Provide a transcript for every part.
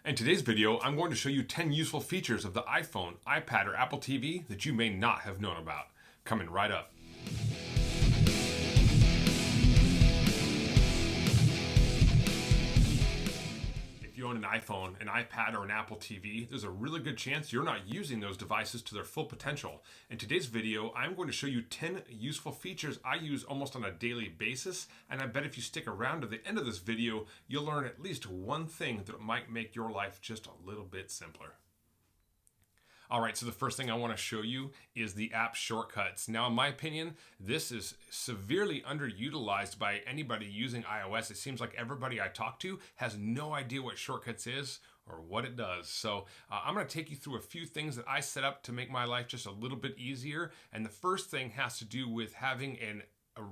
In today's video, I'm going to show you 10 useful features of the iPhone, iPad, or Apple TV that you may not have known about. Coming right up. If you own an iPhone, an iPad, or an Apple TV, there's a really good chance you're not using those devices to their full potential. In today's video, I'm going to show you 10 useful features I use almost on a daily basis, and I bet if you stick around to the end of this video, you'll learn at least one thing that might make your life just a little bit simpler. Alright, so the first thing I want to show you is the app shortcuts. Now, in my opinion, this is severely underutilized by anybody using iOS. It seems like everybody I talk to has no idea what shortcuts is or what it does. So I'm going to take you through a few things that I set up to make my life just a little bit easier. And the first thing has to do with having an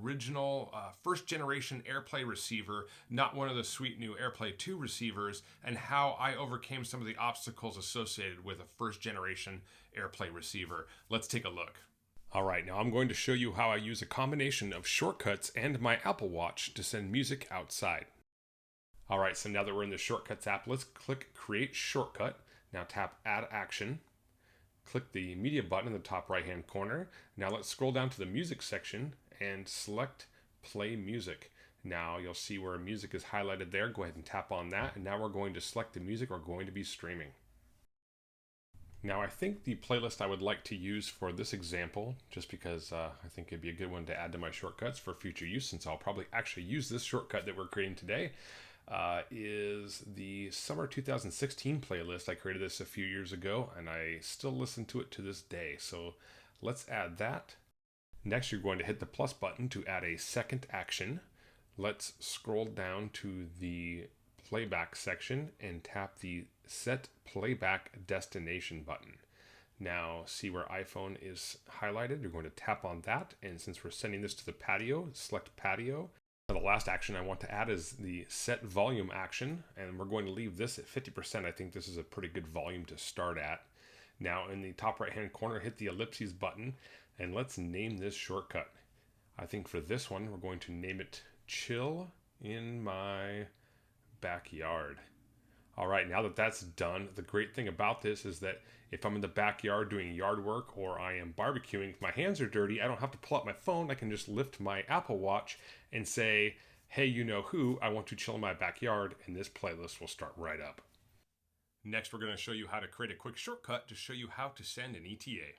original first generation AirPlay receiver, not one of the sweet new AirPlay 2 receivers, and how I overcame some of the obstacles associated with a first generation AirPlay receiver. Let's take a look. Alright, now I'm going to show you how I use a combination of shortcuts and my Apple Watch to send music outside. Alright, so now that we're in the Shortcuts app, let's click Create Shortcut. Now tap Add Action. Click the media button in the top right hand corner. Now let's scroll down to the music section and select Play Music. Now you'll see where music is highlighted there. Go ahead and tap on that, and now we're going to select the music we're going to be streaming. Now I think the playlist I would like to use for this example, just because I think it'd be a good one to add to my shortcuts for future use, since I'll probably actually use this shortcut that we're creating today, is the Summer 2016 playlist. I created this a few years ago, and I still listen to it to this day. So let's add that. Next, you're going to hit the plus button to add a second action. Let's scroll down to the playback section and tap the Set Playback Destination button. Now, see where iPhone is highlighted? You're going to tap on that, and since we're sending this to the patio, select patio. Now, the last action I want to add is the Set Volume action, and we're going to leave this at 50%. I think this is a pretty good volume to start at. Now, in the top right-hand corner, hit the ellipses button, and let's name this shortcut. I think for this one, we're going to name it Chill in My Backyard. All right, now that that's done, the great thing about this is that if I'm in the backyard doing yard work or I am barbecuing, if my hands are dirty, I don't have to pull out my phone. I can just lift my Apple Watch and say, hey, you know who, I want to chill in my backyard, and this playlist will start right up. Next, we're going to show you how to create a quick shortcut to show you how to send an ETA.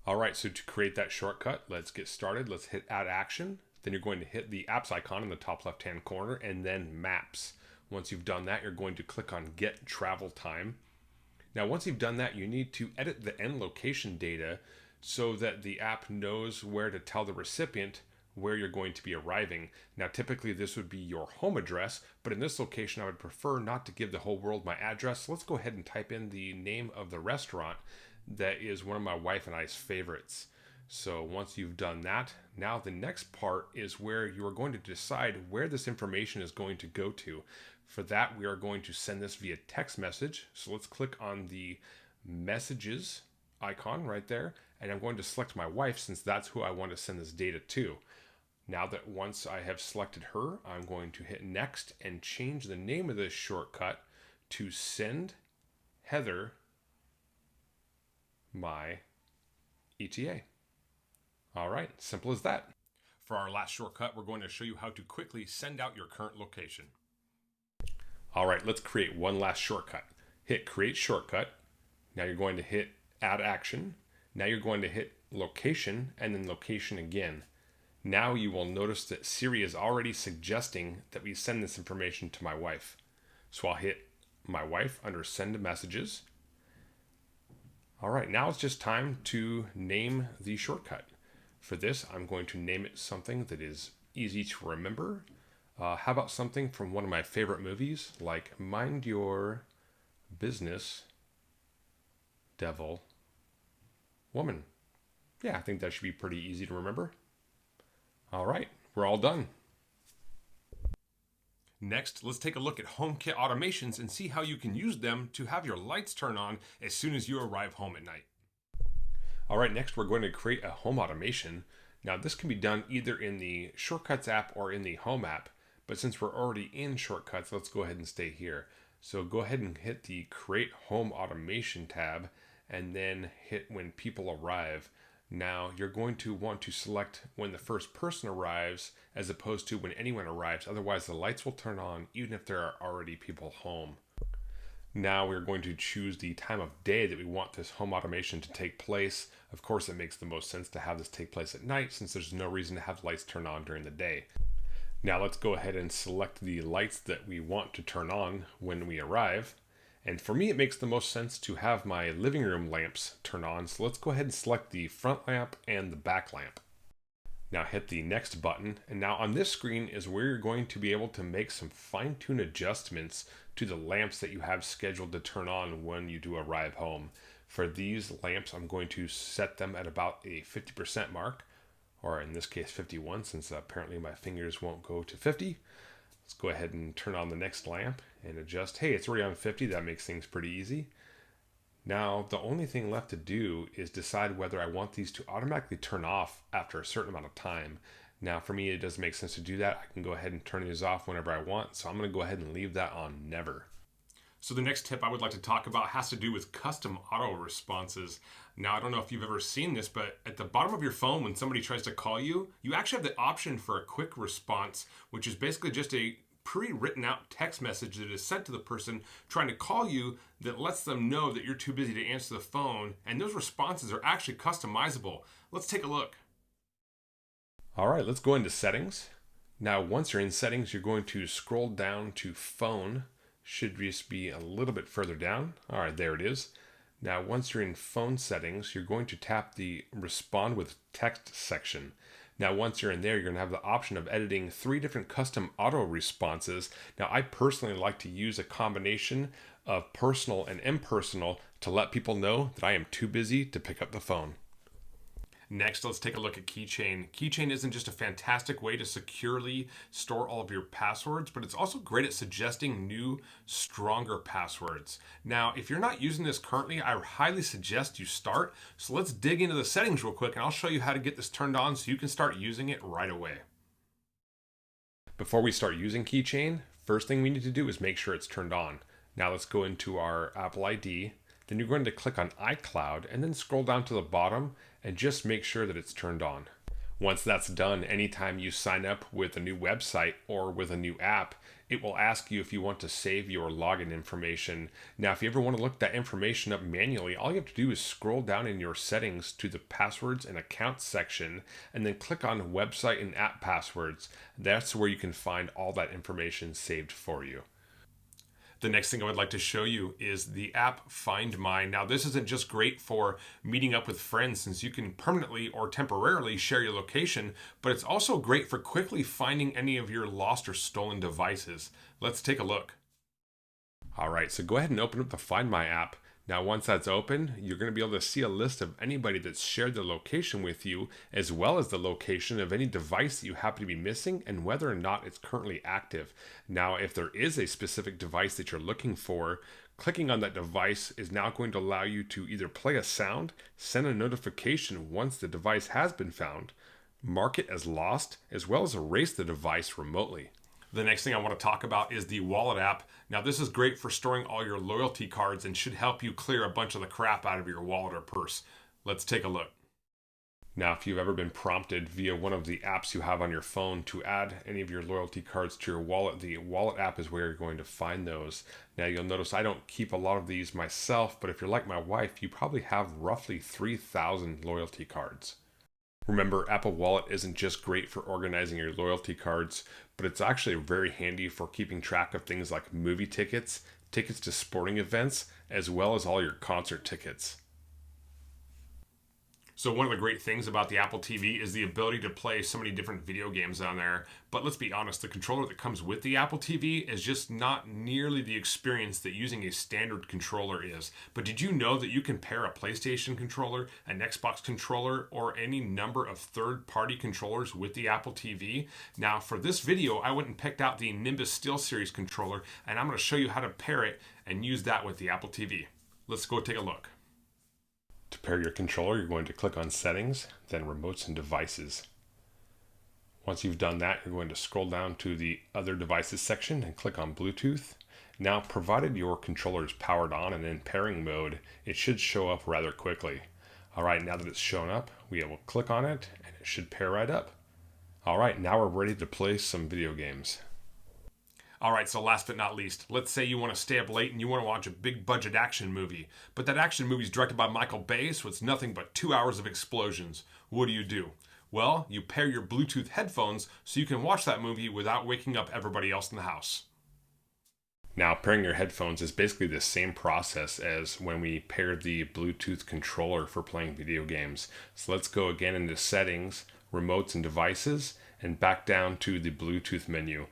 Alright, so to create that shortcut, let's get started. Let's hit Add Action. Then you're going to hit the Apps icon in the top left-hand corner, and then Maps. Once you've done that, you're going to click on Get Travel Time. Now, once you've done that, you need to edit the end location data so that the app knows where to tell the recipient where you're going to be arriving. Now, typically this would be your home address, but in this location, I would prefer not to give the whole world my address. So let's go ahead and type in the name of the restaurant that is one of my wife and I's favorites. So once you've done that, now the next part is where you are going to decide where this information is going to go to. For that, we are going to send this via text message. So let's click on the messages icon right there, and I'm going to select my wife since that's who I want to send this data to. Now that once I have selected her, I'm going to hit next and change the name of this shortcut to Send Heather My ETA. All right, simple as that. For our last shortcut, we're going to show you how to quickly send out your current location. All right, let's create one last shortcut. Hit Create Shortcut. Now you're going to hit Add Action. Now you're going to hit Location and then Location again. Now you will notice that Siri is already suggesting that we send this information to my wife. So I'll hit my wife under Send Messages. All right, now it's just time to name the shortcut. For this, I'm going to name it something that is easy to remember. How about something from one of my favorite movies, like Mind Your Business, Devil, Woman. Yeah, I think that should be pretty easy to remember. All right, we're all done. Next, let's take a look at HomeKit automations and see how you can use them to have your lights turn on as soon as you arrive home at night. All right, next we're going to create a home automation. Now this can be done either in the Shortcuts app or in the Home app, but since we're already in Shortcuts, let's go ahead and stay here. So go ahead and hit the Create Home Automation tab and then hit When People Arrive. Now you're going to want to select when the first person arrives as opposed to when anyone arrives. Otherwise the lights will turn on even if there are already people home. Now we're going to choose the time of day that we want this home automation to take place. Of course, it makes the most sense to have this take place at night since there's no reason to have lights turn on during the day. Now let's go ahead and select the lights that we want to turn on when we arrive. And for me, it makes the most sense to have my living room lamps turn on. So let's go ahead and select the front lamp and the back lamp. Now hit the next button, and now on this screen is where you're going to be able to make some fine-tune adjustments to the lamps that you have scheduled to turn on when you do arrive home. For these lamps, I'm going to set them at about a 50% mark, or in this case 51, since apparently my fingers won't go to 50. Let's go ahead and turn on the next lamp and adjust. Hey, it's already on 50. That makes things pretty easy. Now, the only thing left to do is decide whether I want these to automatically turn off after a certain amount of time. Now, for me, it doesn't make sense to do that. I can go ahead and turn these off whenever I want. So I'm going to go ahead and leave that on never. So the next tip I would like to talk about has to do with custom auto responses. Now, I don't know if you've ever seen this, but at the bottom of your phone, when somebody tries to call you, you actually have the option for a quick response, which is basically just a pre-written out text message that is sent to the person trying to call you that lets them know that you're too busy to answer the phone. And those responses are actually customizable. Let's take a look. All right, let's go into settings. Now, once you're in settings, you're going to scroll down to phone. Should just be a little bit further down. All right, there it is. Now, once you're in phone settings, you're going to tap the respond with text section. Now, once you're in there, you're going to have the option of editing 3 different custom auto responses. Now, I personally like to use a combination of personal and impersonal to let people know that I am too busy to pick up the phone. Next, let's take a look at Keychain. Keychain isn't just a fantastic way to securely store all of your passwords, but it's also great at suggesting new, stronger passwords. Now, if you're not using this currently, I highly suggest you start. So let's dig into the settings real quick, and I'll show you how to get this turned on so you can start using it right away. Before we start using Keychain, first thing we need to do is make sure it's turned on. Now let's go into our Apple ID. Then you're going to click on iCloud and then scroll down to the bottom and just make sure that it's turned on. Once that's done, anytime you sign up with a new website or with a new app, it will ask you if you want to save your login information. Now, if you ever want to look that information up manually, all you have to do is scroll down in your settings to the passwords and accounts section and then click on website and app passwords. That's where you can find all that information saved for you. The next thing I would like to show you is the app Find My. Now, this isn't just great for meeting up with friends since you can permanently or temporarily share your location, but it's also great for quickly finding any of your lost or stolen devices. Let's take a look. All right, so go ahead and open up the Find My app. Now, once that's open, you're going to be able to see a list of anybody that's shared their location with you, as well as the location of any device that you happen to be missing and whether or not it's currently active. Now, if there is a specific device that you're looking for, clicking on that device is now going to allow you to either play a sound, send a notification once the device has been found, mark it as lost, as well as erase the device remotely. The next thing I want to talk about is the Wallet app. Now, this is great for storing all your loyalty cards and should help you clear a bunch of the crap out of your wallet or purse. Let's take a look. Now, if you've ever been prompted via one of the apps you have on your phone to add any of your loyalty cards to your wallet, the Wallet app is where you're going to find those. Now, you'll notice I don't keep a lot of these myself, but if you're like my wife, you probably have roughly 3,000 loyalty cards. Remember, Apple Wallet isn't just great for organizing your loyalty cards, but it's actually very handy for keeping track of things like movie tickets, tickets to sporting events, as well as all your concert tickets. So one of the great things about the Apple TV is the ability to play so many different video games on there. But let's be honest, the controller that comes with the Apple TV is just not nearly the experience that using a standard controller is. But did you know that you can pair a PlayStation controller, an Xbox controller, or any number of third-party controllers with the Apple TV? Now, for this video, I went and picked out the Nimbus SteelSeries controller, and I'm going to show you how to pair it and use that with the Apple TV. Let's go take a look. To pair your controller, you're going to click on Settings, then Remotes and Devices. Once you've done that, you're going to scroll down to the Other Devices section and click on Bluetooth. Now, provided your controller is powered on and in pairing mode, it should show up rather quickly. All right, now that it's shown up, we will click on it and it should pair right up. All right, now we're ready to play some video games. All right, so last but not least, let's say you want to stay up late and you want to watch a big budget action movie, but that action movie is directed by Michael Bay, so it's nothing but 2 hours of explosions. What do? Well, you pair your Bluetooth headphones so you can watch that movie without waking up everybody else in the house. Now, pairing your headphones is basically the same process as when we paired the Bluetooth controller for playing video games. So let's go again into Settings, Remotes and Devices, and back down to the Bluetooth menu.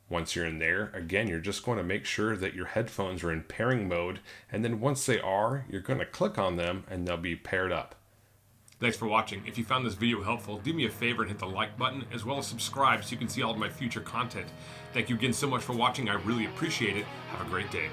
Once you're in there, again, you're just going to make sure that your headphones are in pairing mode, and then once they are, you're going to click on them and they'll be paired up. Thanks for watching. If you found this video helpful, do me a favor and hit the like button, as well as subscribe so you can see all of my future content. Thank you again so much for watching. I really appreciate it. Have a great day.